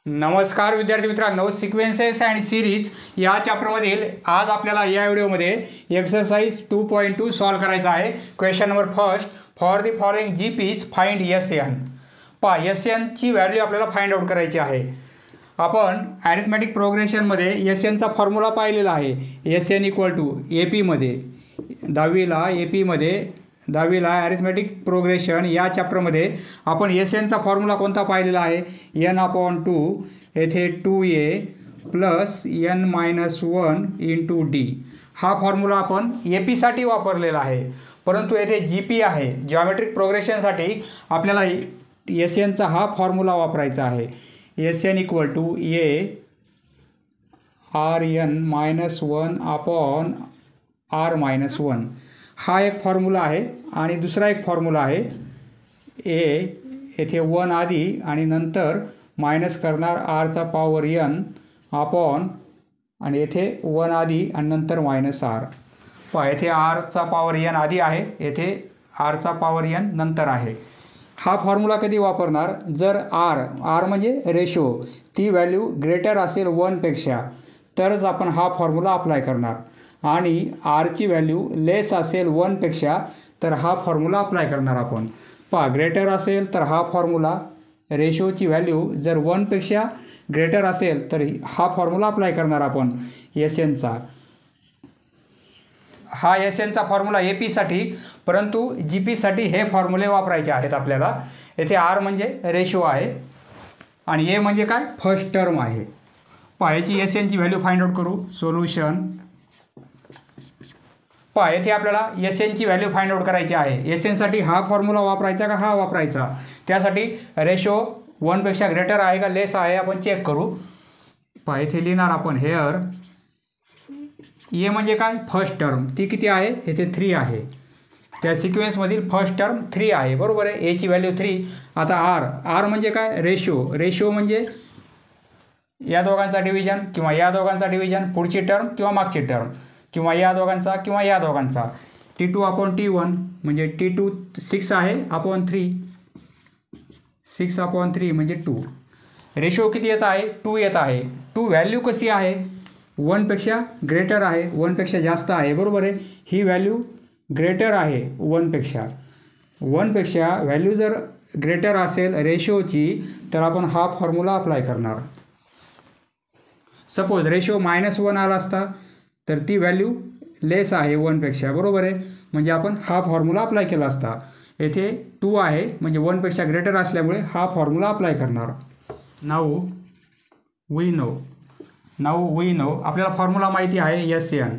नमस्कार विद्यार्थी मित्रांनो, सिक्वेन्सेस अँड सिरीज या चॅप्टरमधील आज आपल्याला या व्हिडिओमध्ये एक्सरसाइज 2.2 सॉल्व करायचा आहे। Question number first, for the following GPs find SN. पहा, एसएनची व्हॅल्यू आपल्याला फाइंड आउट करायची आहे। आपण अरिथमेटिक प्रोग्रेशनमध्ये एसएनचा फॉर्म्युला पाहिलेला आहे। एसएन इक्वल टू एपीमध्ये 10वीला अरिथमेटिक प्रोग्रेशन या चॅप्टरमध्ये आपण एसएनचा फॉर्म्युला कोणता पाहिलेला आहे? n/2 येथे 2a plus n-1 into D हा फॉर्म्युला आपण एपीसाठी वापरलेला आहे। परंतु येथे जीपी आहे, जॉमेट्रिक प्रोग्रेशनसाठी आपल्याला एसएनचा हा फॉर्म्युला वापरायचा आहे। SN equal to a r(n-1/r-1) हा एक फॉर्म्युला आहे। आणि दुसरा एक फॉर्म्युला आहे येथे 1 आधी आणि नंतर मायनस करणार r⁴ आणि येथे 1 आधी आणि नंतर -r। पहा, येथे r⁴ आधी आहे, येथे r⁴ नंतर आहे। हा फॉर्म्युला कधी वापरणार? जर r म्हणजे रेशो ती व्हॅल्यू ग्रेटर असेल 1 पेक्षा तरच आपण हा फॉर्म्युला अप्लाय करणार, आणि आरची व्हॅल्यू लेस असेल 1 पेक्षा तर हा फॉर्म्युला अप्लाय करणार आपण। पहा, ग्रेटर असेल तर हा फॉर्म्युला, रेशोची व्हॅल्यू जर 1 पेक्षा ग्रेटर असेल तर हा फॉर्म्युला अप्लाय करणार आपण एसएनचा। हा एसएनचा फॉर्म्युला एपीसाठी, परंतु जीपीसाठी हे फॉर्म्युले वापरायचे आहेत आपल्याला। येथे आर म्हणजे रेशो आहे आणि ए म्हणजे काय? फर्स्ट टर्म आहे। पहा, याची एसएनची व्हॅल्यू फाइंड आउट करू। सोल्युशन। पहा, येथे आपल्याला एसएनची व्हॅल्यू फाइंड आउट करायची आहे। एसएनसाठी हा फॉर्म्युला वापरायचा का हा वापरायचा? त्यासाठी रेशो 1 पेक्षा ग्रेटर आहे का लेस आहे आपण चेक करू। पहा, येथे लिहिणार आपण हेअर ए म्हणजे काय? फर्स्ट टर्म, ती किती आहे? येथे 3 आहे। त्या सिक्वेन्समधील फर्स्ट टर्म 3 आहे, बरोबर आहे। एची व्हॅल्यू 3। आता आर म्हणजे काय? रेशो म्हणजे या दोघांचा डिव्हिजन किंवा या दोघांचा डिव्हिजन, पुढची टर्म किंवा मागची टर्म, किंवा या दोघांचा किंवा या दोघांचा। T2/T1 म्हणजे T2 6 आहे अपॉन 3, 6/3 म्हणजे 2। रेशो किती येत आहे? 2 येत आहे। 2 व्हॅल्यू कशी आहे? 1 पेक्षा ग्रेटर आहे, 1 पेक्षा जास्त आहे, बरोबर आहे। ही व्हॅल्यू ग्रेटर आहे 1 पेक्षा। 1 पेक्षा व्हॅल्यू जर ग्रेटर असेल रेशोची तर आपण हा फॉर्म्युला अप्लाय करणार। सपोज रेशो -1 आला असता तर ती व्हॅल्यू लेस आहे 1 पेक्षा, बरोबर आहे। म्हणजे आपण हा फॉर्म्युला अप्लाय केला असता। येथे 2 आहे म्हणजे 1 पेक्षा ग्रेटर असल्यामुळे हा फॉर्म्युला अप्लाय करणार। नाऊ वी नो आपल्याला फॉर्म्युला माहिती आहे एसएन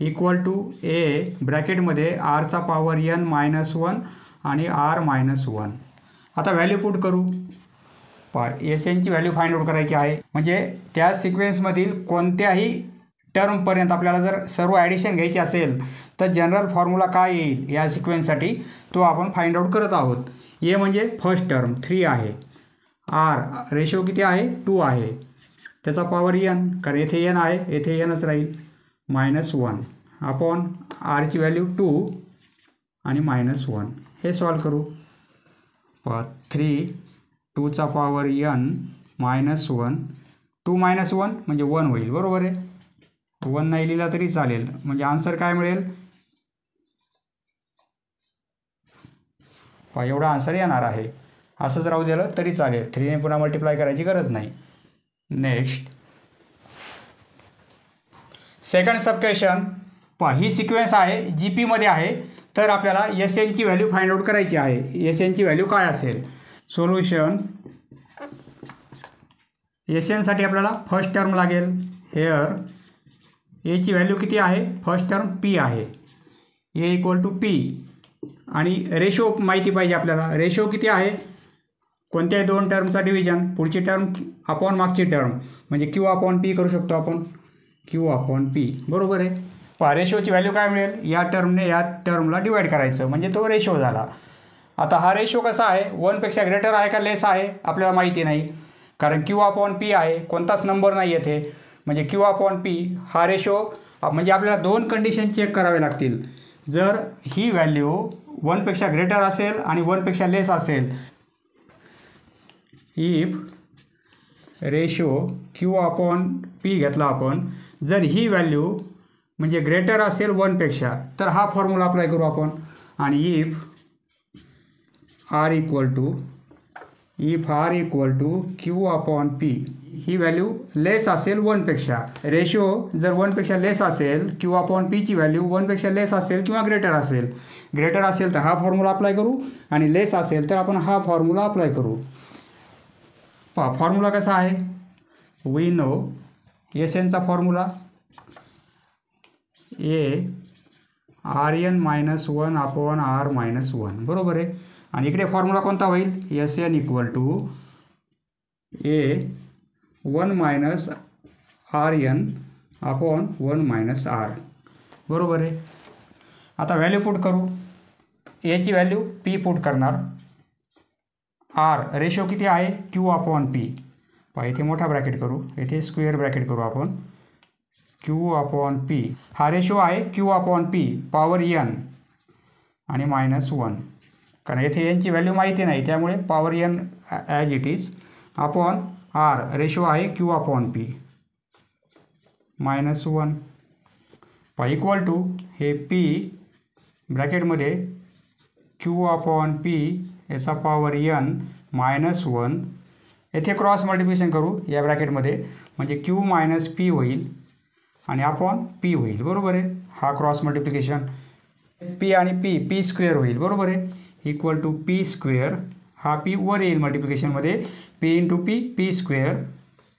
इक्वल टू ए ब्रॅकेटमध्ये r⁴n-1 आणि r-1। आता व्हॅल्यू पुट करू। पहा, एसएनची व्हॅल्यू फाइंड आउट करायची आहे, म्हणजे त्या सिक्वेन्समधील कोणत्याही टर्मपर्यंत आपल्याला जर सर्व ॲडिशन घ्यायची असेल तर जनरल फॉर्म्युला काय येईल या सिक्वेन्ससाठी तो आपण फाइंड आउट करत आहोत। ए म्हणजे फर्स्ट टर्म 3 आहे, आर रेशो किती आहे? 2 आहे, त्याचा पॉवर n, कारण येथे n आहे, येथे nच राहील, -1 अपॉन आरची व्हॅल्यू 2 आणि -1। हे सॉल्व करू। 3 2चा पॉवर n -1, 2 - 1 म्हणजे 1 होईल, बरोबर आहे। 1 नाही लिहिला तरी चालेल, म्हणजे आन्सर काय मिळेल? पहा, एवढा आन्सर येणार आहे। असंच राहू दिलं तरी चालेल, 3ने पुन्हा मल्टिप्लाय करायची गरज नाही। नेक्स्ट सेकंड सब क्वेश्चन। पहा, ही सिक्वेन्स आहे जीपीमध्ये आहे, तर आपल्याला एसएनची व्हॅल्यू फाइंड आउट करायची आहे। एसएनची व्हॅल्यू काय असेल? सोल्युशन। एसएनसाठी आपल्याला फर्स्ट टर्म लागेल हेअर एची व्हॅल्यू किती आहे? फर्स्ट टर्म पी आहे, ए इक्वल टू पी। आणि रेशो माहिती पाहिजे आपल्याला। रेशो किती आहे? कोणत्याही 2 टर्मचा डिव्हिजन, पुढची टर्म अपॉन मागची टर्म, म्हणजे Q/P करू शकतो आपण, Q/P, बरोबर आहे। पहा, रेशोची व्हॅल्यू काय मिळेल? या टर्मने या टर्मला डिवाईड करायचं म्हणजे तो रेशो झाला। आता हा रेशो कसा आहे? 1 पेक्षा ग्रेटर आहे का लेस आहे आपल्याला माहिती नाही, कारण Q/P आहे, कोणताच नंबर नाही येथे, म्हणजे Q/P हा रेशो, म्हणजे आपल्याला 2 कंडिशन चेक करावे लागतील। जर ही व्हॅल्यू 1 पेक्षा ग्रेटर असेल आणि 1 पेक्षा लेस असेल, if ratio Q upon P घेतला आपण, जर ही व्हॅल्यू म्हणजे ग्रेटर असेल 1पेक्षा तर हा फॉर्म्युला अप्लाय करू आपण. आणि if r equal to q upon p, ही व्हॅल्यू लेस असेल 1पेक्षा. रेशो जर 1पेक्षा लेस असेल, क्यू अपॉन पीची व्हॅल्यू 1पेक्षा लेस असेल किंवा ग्रेटर असेल तर हा फॉर्म्युला अप्लाय करू, आणि लेस असेल तर आपण हा फॉर्म्युला अप्लाय करू. पहा फॉर्म्युला कसा आहे, वी नो एस एनचा formula a r n minus 1 upon r minus 1, बरोबर आहे. आणि इकडे फॉर्म्युला कोणता होईल, S n equal to a 1 minus r n upon 1 minus r, बरोबर आहे. आता व्हॅल्यू पुट करू. एची व्हॅल्यू पी पुट करणार. आर रेशो किती आहे, क्यू अपॉन पी. पहा इथे मोठा ब्रॅकेट करू, इथे स्क्वेअर ब्रॅकेट करू आपण. क्यू अपॉन पी हा रेशो आहे q upon p power n आणि मायनस 1, कारण येथे एनची व्हॅल्यू माहिती नाही त्यामुळे power n as it is upon r ratio आहे क्यू अपॉन पी मायनस 1. पहा इक्वल टू हे पी ब्रॅकेटमध्ये क्यू अपॉन पी याचा पॉवर एन मायनस 1. येथे क्रॉस मल्टिप्लिकेशन करू या ब्रॅकेटमध्ये, म्हणजे क्यू मायनस पी होईल आणि अपॉन पी होईल, बरोबर आहे. हा क्रॉस मल्टिप्लिकेशन पी आणि पी स्क्वेअर होईल, बरोबर आहे. इक्वल टू पी स्क्वेअर, हा पी वर येईल मल्टिप्लिकेशनमध्ये, पी इंटू पी स्क्वेअर.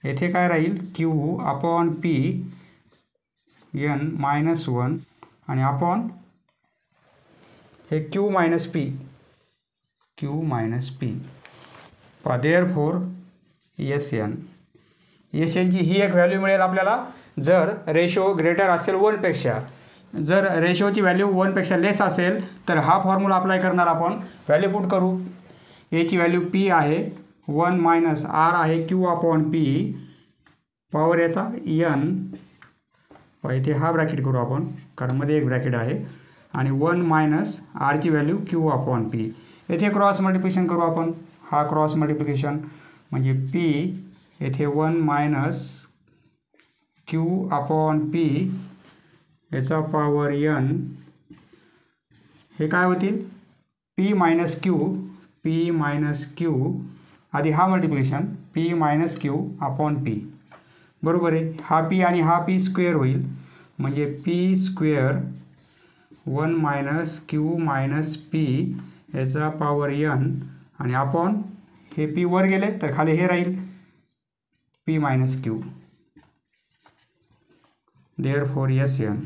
येथे काय राहील, q upon p n minus 1 आणि अपॉन हे q minus p. Therefore S एनची ही एक व्हॅल्यू मिळेल आपल्याला जर रेशो ग्रेटर असेल 1पेक्षा. जर रेशोची व्हॅल्यू 1पेक्षा लेस असेल तर हा फॉर्म्युला अप्लाय करणार आपण. व्हॅल्यू पुट करू. एची व्हॅल्यू पी आहे 1 मायनस आर आहे क्यू अपॉन पी पॉवर याचा एन. इथे हा ब्रॅकेट करू आपण कारण मध्ये एक ब्रॅकेट आहे, आणि 1 मायनस आरची व्हॅल्यू क्यू अपॉन पी. येथे क्रॉस मल्टिप्लिकेशन करू आपण. हा क्रॉस मल्टिप्लिकेशन म्हणजे पी येथे 1 मायनस क्यू अपॉन पी याचा पॉवर एन. हे काय होतील, पी मायनस क्यू आधी हा multiplication p minus q upon p, बरोबर आहे. हा पी आणि हा पी स्क्वेअर होईल, म्हणजे p square 1 minus q minus p याचा पॉवर एन आणि अपॉन हे पी वर गेले तर खाली हे राहील p minus q. Therefore S n.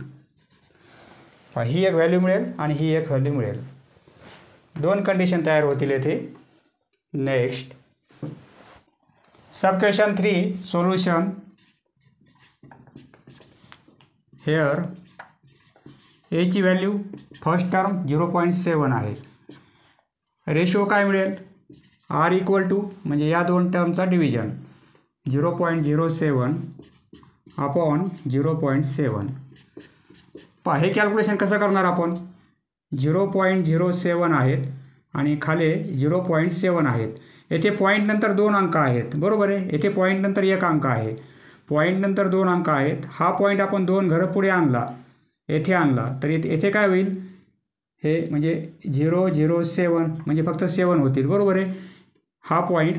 ही एक व्हॅल्यू मिळेल आणि ही एक व्हॅल्यू मिळेल. 2 कंडिशन तयार होतील येथे. Next sub question 3 solution. Hair एची व्हॅल्यू फर्स्ट टर्म 0.7 आहे. रेशो काय मिळेल, आर इक्वल टू म्हणजे या 2 टर्मचा डिव्हिजन 0.07 अपॉन 0.7. पहा हे कॅल्क्युलेशन कसं करणार आपण. 0.07 आहेत आणि खाली 0.7 आहेत. येथे पॉईंट नंतर 2 अंक आहेत, बरोबर आहे. येथे पॉईंट नंतर 1 अंक आहे, पॉईंट नंतर 2 अंक आहेत. हा पॉईंट आपण 2 घरं पुढे आणला, येथे आणला तर येथे काय होईल, हे म्हणजे 007 म्हणजे फक्त 7 होतील, बरोबर आहे. हा पॉईंट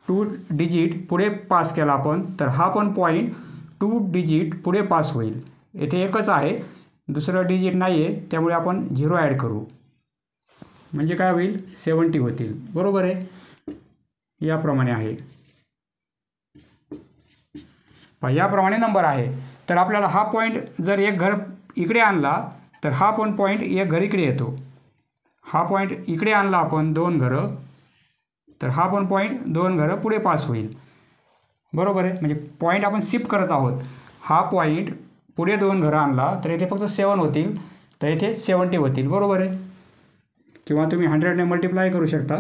2 डिजिट पुढे पास केला आपण तर हा पण पॉईंट 2 डिजिट पुढे पास होईल. येथे एकच आहे, दुसरं डिजिट नाही आहे, त्यामुळे आपण 0 ॲड करू म्हणजे काय होईल 70 होतील, बरोबर आहे. याप्रमाणे आहे, याप्रमाणे नंबर आहे. तर आपल्याला हा पॉईंट जर एक घर इकडे आणला तर हा पण पॉईंट एक घर इकडे येतो. हा पॉईंट इकडे आणला आपण 2 घरं तर हा पण पॉईंट 2 घरं पुढे पास होईल, बरोबर आहे. म्हणजे पॉईंट आपण शिफ्ट करत आहोत. हा पॉईंट पुढे 2 घरं आणला तर इथे फक्त 7 होतील, तर इथे 70 होतील, बरोबर आहे. किंवा तुम्ही 100ने मल्टिप्लाय करू शकता.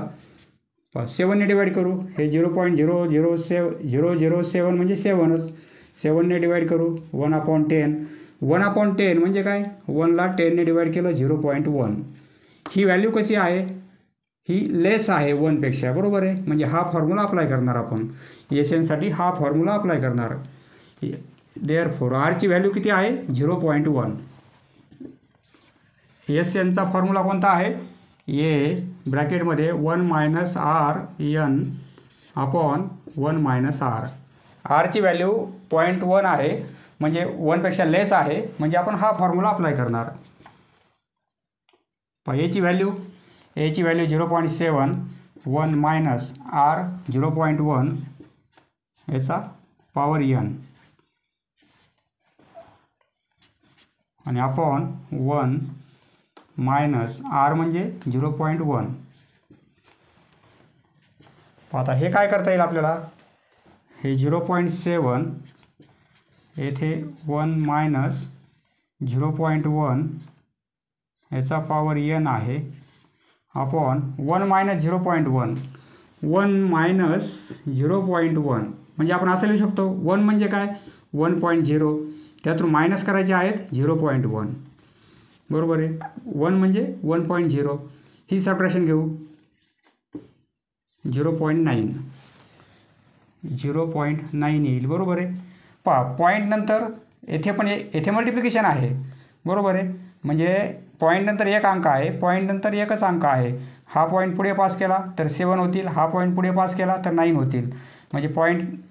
7ने डिवाइड करू, हे 0.007 म्हणजे 7च. 7ने डिवाइड करू 1/10. 1/10 म्हणजे काय, 1ला 10ने डिवाइड केलं 0.1. ही व्हॅल्यू कशी आहे, ही लेस आहे 1पेक्षा, बरोबर आहे. म्हणजे हा फॉर्म्युला अप्लाय करणार आपण. एस एनसाठी हा फॉर्म्युला अप्लाय करणार. देअरफॉर आरची व्हॅल्यू किती आहे 0.1. एस एनचा फॉर्म्युला कोणता आहे ए ब्रॅकेटमध्ये 1 minus r n upon 1 minus r. आरची व्हॅल्यू 0.1 आहे म्हणजे 1पेक्षा लेस आहे म्हणजे आपण हा फॉर्म्युला अप्लाय करणार. एची व्हॅल्यू 0.7 1 मायनस आर 0.1 याचा पॉवर एन आणि अपॉन 1 मायनस आर म्हणजे 0.1. आता हे काय करता येईल आपल्याला हे 0.7 येथे 1 मायनस 0.1 याचा पॉवर एन आहे अपॉन 1 मायनस 0.1 1 मायनस 0.1 म्हणजे आपण असं लिहू शकतो 1 म्हणजे काय 1.0 त्यातून मायनस करायचे आहेत 0.1 बरोबर आहे. 1 म्हणजे 1.0 ही सबट्रॅक्शन घेऊ 0.9 येईल बरोबर आहे. पॉईंट नंतर येथे पण येथे मल्टिप्लिकेशन आहे बरोबर आहे म्हणजे पॉईंट नंतर एक अंक आहे पॉईंट नंतर एकच अंक आहे. हा पॉईंट पुढे पास केला तर 7 होतील हा पॉईंट पुढे पास केला तर 9 होतील म्हणजे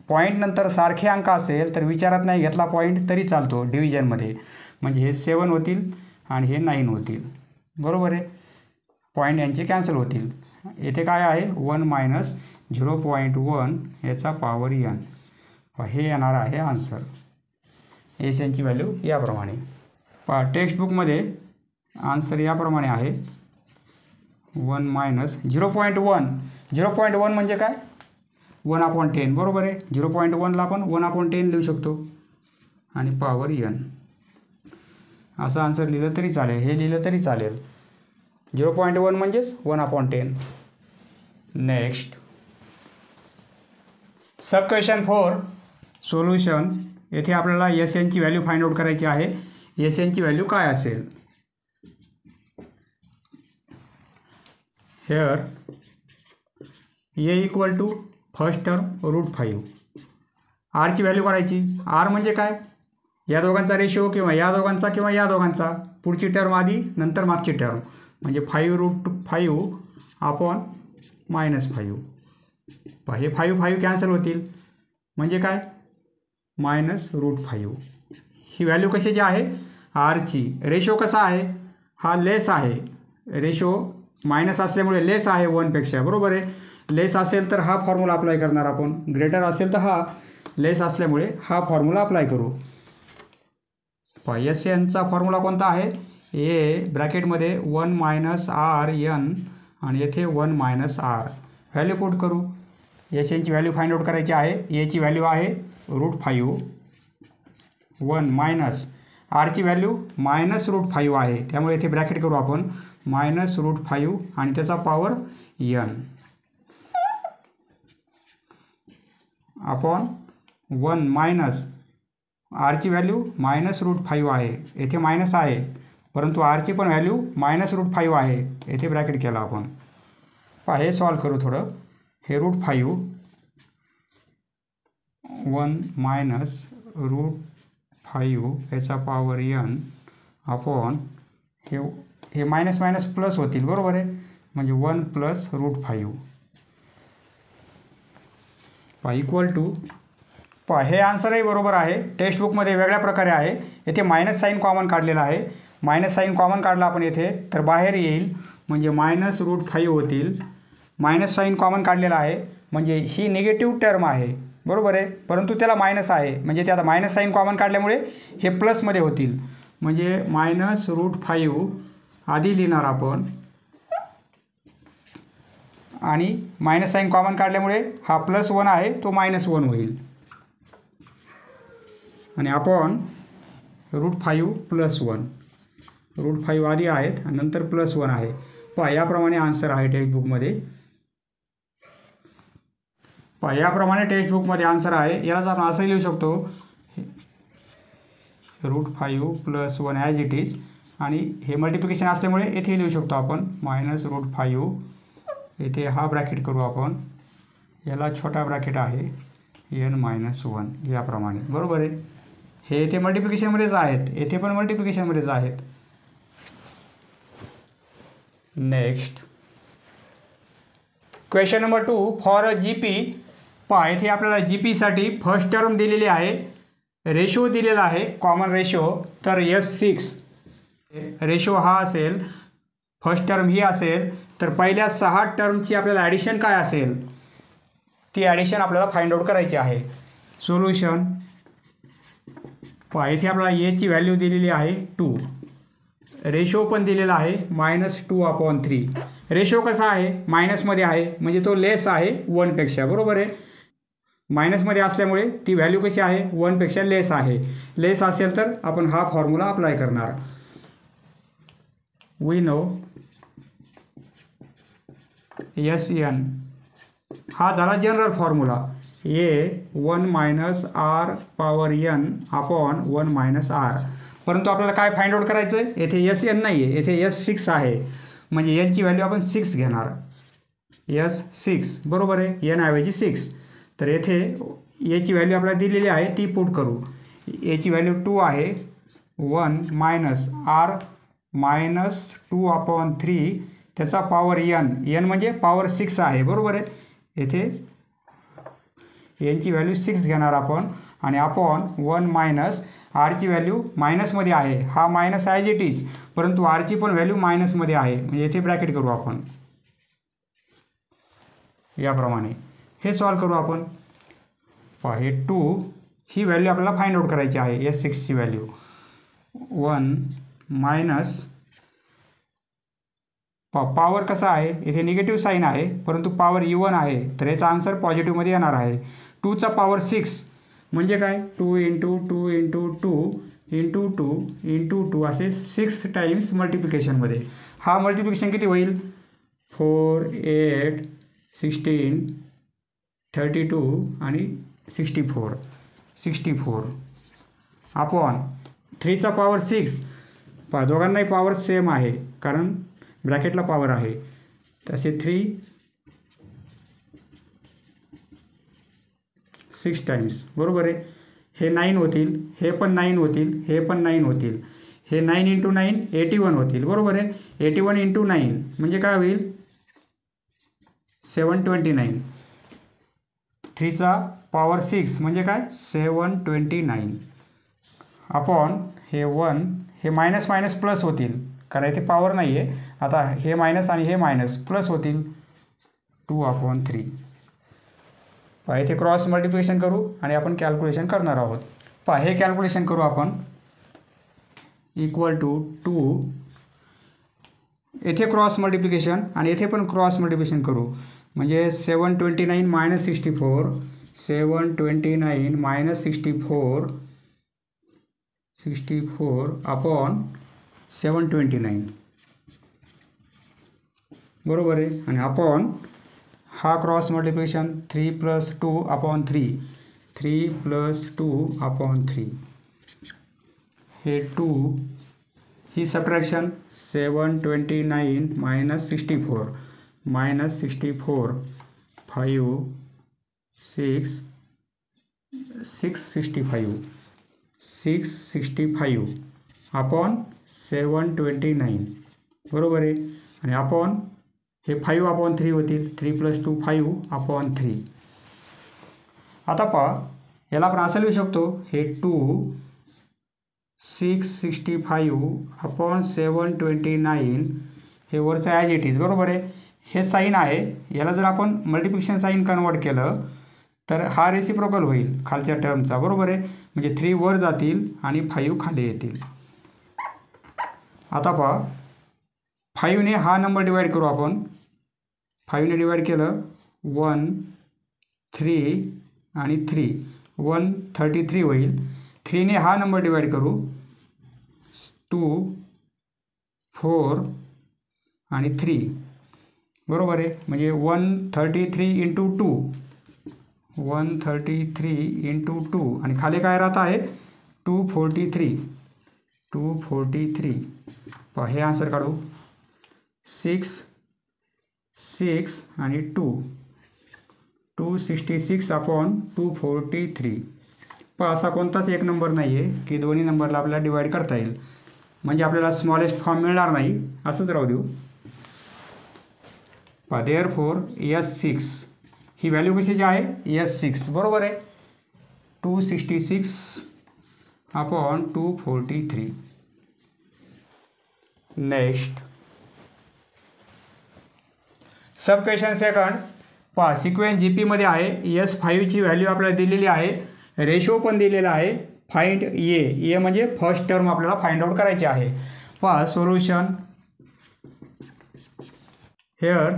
पॉईंट नंतर सारखे अंक असेल तर विचारात नाही घेतला पॉईंट तरी चालतो डिव्हिजनमध्ये म्हणजे हे 7 होतील आणि हे 9 होतील बरोबर आहे. पॉईंट यांचे कॅन्सल होतील. येथे काय आहे 1 मायनस 0.1 याचा पॉवर एन हे येणार आहे आन्सर. एस एनची व्हॅल्यू याप्रमाणे टेक्स्टबुकमध्ये आन्सर याप्रमाणे आहे 1 मायनस 0.1 म्हणजे काय 1/10 बरोबर आहे. 0.1ला आपण 1/10 लिहू शकतो आणि पॉवर एन असं आन्सर लिहिलं तरी चालेल हे लिहिलं तरी चालेल. 0.1 म्हणजेच 1/10. Next sub question 4 solution. येथे आपल्याला एस एनची व्हॅल्यू फाइंड आउट करायची आहे. एस एनची व्हॅल्यू काय असेल here a equal to first term √5. आरची व्हॅल्यू काढायची. आर म्हणजे काय या दोघांचा रेशो किंवा या दोघांचा पुढची टर्म आधी नंतर मागची टर्म म्हणजे 5√5 अपॉन -5. हे 5 कॅन्सल होतील म्हणजे काय -√5. ही व्हॅल्यू कशाची आहे आरची. रेशो कसा आहे हा लेस आहे. रेशो मायनस असल्यामुळे लेस आहे 1पेक्षा बरोबर आहे. लेस असेल तर हा फॉर्म्युला अप्लाय करणार आपण. ग्रेटर असेल तर हा लेस असल्यामुळे हा फॉर्म्युला अप्लाय करू. एस एनचा फॉर्म्युला कोणता आहे ए ब्रॅकेटमध्ये 1 मायनस आर एन आणि येथे 1 मायनस आर. व्हॅल्यू पुट करू. एस एनची व्हॅल्यू फाइंड आउट करायची आहे. एची व्हॅल्यू आहे √5 1 मायनस आरची व्हॅल्यू -√5 आहे त्यामुळे येथे ब्रॅकेट करू आपण -√5 आणि त्याचा पॉवर एन अपॉन 1 मायनस आरची व्हॅल्यू -√5 आहे येथे मायनस आहे परंतु आरची पण व्हॅल्यू -√5 आहे येथे ब्रॅकेट केला आपण. हे सॉल्व करू थोडं. हे √5 1 मायनस √5 याचा पॉवर एन अपॉन हे मायनस मायनस प्लस होतील बरोबर आहे म्हणजे 1 प्लस √5 इक्वल टू हे आन्सरही बरोबर आहे. टेक्स्टबुकमध्ये वेगळ्या प्रकारे आहे. येथे मायनस साईन कॉमन काढलेला आहे. मायनस साईन कॉमन काढला आपण येथे तर बाहेर येईल म्हणजे -√5 होतील. मायनस साईन कॉमन काढलेला आहे म्हणजे ही निगेटिव्ह टर्म आहे बरोबर आहे परंतु त्याला मायनस आहे म्हणजे ते आता मायनस साईन कॉमन काढल्यामुळे हे प्लसमध्ये होतील म्हणजे -√5 आधी लिहिणार आपण आणि मायनस साईन कॉमन काढल्यामुळे हा +1 आहे तो -1 होईल आणि अपॉन √5 +1. √5 आधी आहेत आणि नंतर +1 आहे. याप्रमाणे आन्सर आहे टेक्स्टबुकमध्ये. याप्रमाणे टेक्स्टबुकमध्ये आन्सर आहे. यालाच आपण असंही लिहू शकतो √5 +1 ॲज इट इज आणि हे मल्टिप्लिकेशन असल्यामुळे येथे लिहू शकतो आपण -√5. येथे हा ब्रॅकेट करू आपण. याला छोटा ब्रॅकेट आहे n-1 याप्रमाणे, बरोबर आहे. हे येथे मल्टिप्लिकेशनमध्येच आहेत, येथे पण मल्टिप्लिकेशनमध्येच आहेत. Next question number 2 for G P. पहा इथे आपल्याला जी पीसाठी फर्स्ट टर्म दिलेली आहे, रेशो दिलेला आहे, कॉमन रेशो. तर S6 रेशो हा असेल, फर्स्ट टर्म ही असेल, तर पहिल्या 6 टर्मची आपल्याला ॲडिशन काय असेल ती ॲडिशन आपल्याला फाइंड आउट करायची आहे. सोल्युशन पहा इथे आपल्याला एची व्हॅल्यू दिलेली आहे 2, रेशो पण दिलेला आहे -2/3. रेशो कसा आहे, मायनसमध्ये आहे म्हणजे तो लेस आहे 1पेक्षा, बरोबर आहे. मायनसमध्ये असल्यामुळे ती व्हॅल्यू कशी आहे, 1पेक्षा लेस आहे. लेस असेल तर आपण हा फॉर्म्युला अप्लाय करणार. वी नो Sn हा झाला general formula, A1 - r⁻n/1 - r. परंतु आपल्याला काय फाइंड आउट करायचं आहे, येथे Sn नाही आहे, येथे S6 आहे, म्हणजे nची व्हॅल्यू आपण 6 घेणार. S6 बरोबर आहे, n ऐवजी 6. तर येथे याची व्हॅल्यू आपल्याला दिलेली आहे ती पुट करू. याची व्हॅल्यू 2 आहे, 1 - r-2/3 त्याचा पॉवर n म्हणजे पॉवर 6 आहे, बरोबर आहे. येथे nची व्हॅल्यू 6 घेणार आपण आणि अपॉन 1 - rची व्हॅल्यू मायनसमध्ये आहे, हा मायनस ॲज इट इज, परंतु rची पण व्हॅल्यू मायनसमध्ये आहे, म्हणजे येथे ब्रॅकेट करू आपण याप्रमाणे. हे सॉल्व करू आपण. पहा हे 2 ही व्हॅल्यू आपल्याला फाइंड आउट करायची आहे, S6ची व्हॅल्यू. 1 मायनस पॉवर कसा आहे, इथे निगेटिव्ह साईन आहे, परंतु पॉवर इवन आहे, तर याचा आन्सर पॉझिटिव्हमध्ये येणार आहे. 2चा पॉवर 6 म्हणजे काय, 2 × 2 × 2 × 2 × 2 असे 6 टाइम्स मल्टिप्लिकेशनमध्ये. हा मल्टिप्लिकेशन किती होईल, 4, 8, 16, 32 आणि 64 अपॉन 3चा पॉवर 6. पहा दोघांनाही पॉवर सेम आहे कारण ब्रॅकेटला पॉवर आहे, तसे 6 टाइम्स, बरोबर आहे. हे 9 होतील, हे पण 9 होतील, हे पण 9 होतील, हे 9 × 9 81 होतील, बरोबर आहे. 81 × 9 म्हणजे काय होईल, 729. 3चा पॉवर 6 म्हणजे काय, 729 अपॉन हे 1, हे मायनस मायनस प्लस होतील कारण इथे पॉवर नाही आहे. आता हे मायनस आणि हे मायनस प्लस होतील, 2/3. पहा इथे क्रॉस मल्टिप्लिकेशन करू आणि आपण कॅल्क्युलेशन करणार आहोत. पहा हे कॅल्क्युलेशन करू आपण, इक्वल टू 2. येथे क्रॉस मल्टिप्लिकेशन आणि येथे पण क्रॉस मल्टिप्लिकेशन करू, म्हणजे 729 - 64, 729 - 64 अपॉन 729, बरोबर आहे. आणि अपॉन हा क्रॉस मल्टिप्लिकेशन 3 + 2/3, 3 + 2/3. हे 2 ही सबट्रॅक्शन 729 - 64 -64 5 665 अपॉन 729, बरोबर आहे. आणि अपॉन हे 5/3 होतील, 3 + 2 5/3. आता पहा याला आपण असं लिहू शकतो, हे 2 665 अपॉन 729 हे वरचं ॲज इट इज, बरोबर आहे. हे साईन आहे, याला जर आपण मल्टिप्लिकेशन साईन कन्वर्ट केलं तर हा रेसिप्रोकल होईल खालच्या टर्मचा, बरोबर आहे. म्हणजे 3 वर जातील आणि 5 खाली येतील. आता पहा 5ने हा नंबर डिवाइड करू आपण. 5ने डिवाइड केलं 1, 3 आणि 3, 133 होईल. 3ने हा नंबर डिवाइड करू, 2, 4 आणि 3, बरोबर आहे. म्हणजे 133 × 2, 133 × 2 आणि खाली काय राहत आहे, 243. पहा हे आन्सर काढू, 6 आणि 2 266/243. पण असा कोणताच एक नंबर नाही आहे की दोन्ही नंबरला आपल्याला डिवाईड करता येईल, म्हणजे आपल्याला स्मॉलेस्ट फॉर्म मिळणार नाही. असंच राहू देऊ. देअरफॉर S6 ही व्हॅल्यू कशाची आहे? S6 बरोबर आहे. 266/243. Next sub question second. Sequence GPमध्ये आहे. S5ची व्हॅल्यू आपल्याला दिलेली आहे, रेशो पण दिलेला आहे. फाइंड ए म्हणजे फर्स्ट टर्म आपल्याला फाइंड आउट करायची आहे. सोल्युशन हेअर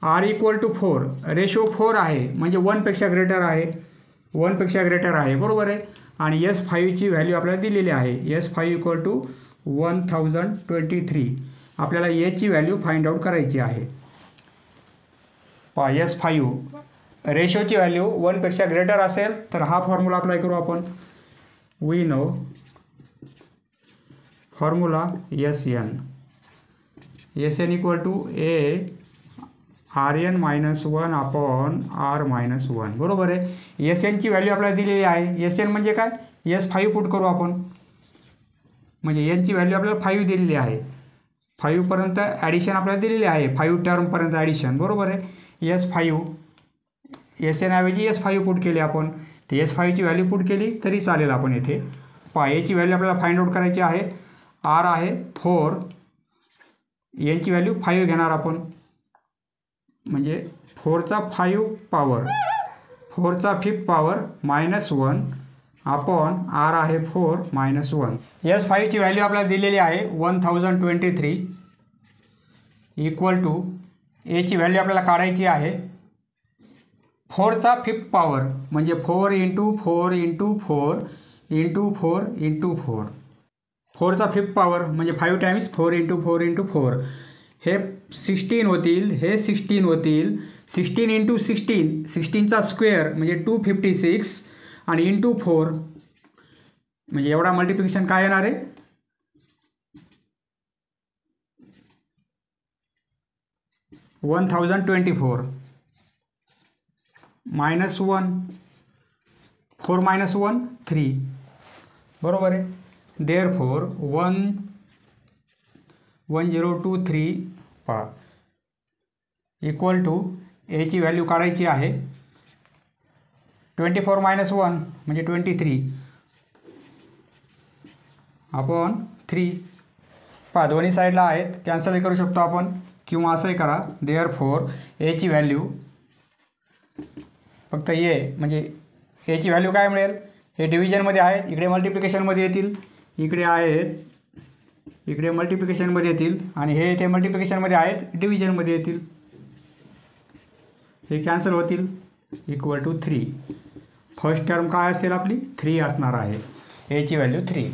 R = 4, रेशो 4 आहे म्हणजे 1 पेक्षा ग्रेटर आहे, 1 पेक्षा ग्रेटर आहे बरोबर आहे. आणि S5ची व्हॅल्यू आपल्याला दिलेली आहे. S5 = 1023. आपल्याला याची व्हॅल्यू फाइंड आउट करायची आहे. S5 रेशोची व्हॅल्यू 1 पेक्षा ग्रेटर असेल तर हा फॉर्म्युला अप्लाय करू आपण. We know formula SN = A RN - 1/R-1 बरोबर आहे. SNची व्हॅल्यू आपल्याला दिलेली आहे. SN म्हणजे काय? S5 पुट करू आपण, म्हणजे Nची व्हॅल्यू आपल्याला 5 दिलेली आहे. 5 पर्यंत ॲडिशन आपल्याला दिलेली आहे, 5 टर्मपर्यंत ॲडिशन बरोबर आहे. S5 SN ऐवजी S5 पुट केले आपण, तर S5ची व्हॅल्यू पुट केली तरी चालेल आपण इथे. याची व्हॅल्यू आपल्याला फाइंड आउट करायची आहे. R आहे 4, Nची व्हॅल्यू 5 घेणार आपण, म्हणजे 4चा 5 पॉवर, 4चा 5 पॉवर -1 अपॉन R आहे 4 - 1. S5ची व्हॅल्यू आपल्याला दिलेली आहे 1023 इक्वल टू Aची व्हॅल्यू आपल्याला काढायची आहे. 4चा 5 पॉवर म्हणजे 4 × 4 × 4 × 4 × 4. 4चा 5 पॉवर म्हणजे 5 टाइम्स 4 × 4 × 4. हे 16 होतील, हे 16 होतील. 16 × 16, 16चा स्क्वेअर म्हणजे 256 आणि × 4 म्हणजे एवढा मल्टिप्लिकेशन काय येणार आहे? 1024 -1 4 - 1 3 बरोबर आहे. देअरफॉर 1023 इक्वल टू Aची व्हॅल्यू काढायची आहे. 24 - 1 म्हणजे 23 अपॉन 3. दोन्ही साईडला आहेत, कॅन्सलही करू शकतो आपण किंवा असंही करा. देअरफॉर Aची व्हॅल्यू फक्त A म्हणजे Aची व्हॅल्यू काय मिळेल? हे डिव्हिजनमध्ये आहेत, इकडे मल्टिप्लिकेशनमध्ये येतील, इकडे आहेत, इकडे मल्टिप्लिकेशनमध्ये येतील, आणि हे इथे मल्टिप्लिकेशनमध्ये आहेत, डिव्हिजनमध्ये येतील. हे कॅन्सल होतील. Equal to 3. फर्स्ट टर्म काय असेल आपली? 3 असणार आहे. Aची व्हॅल्यू 3.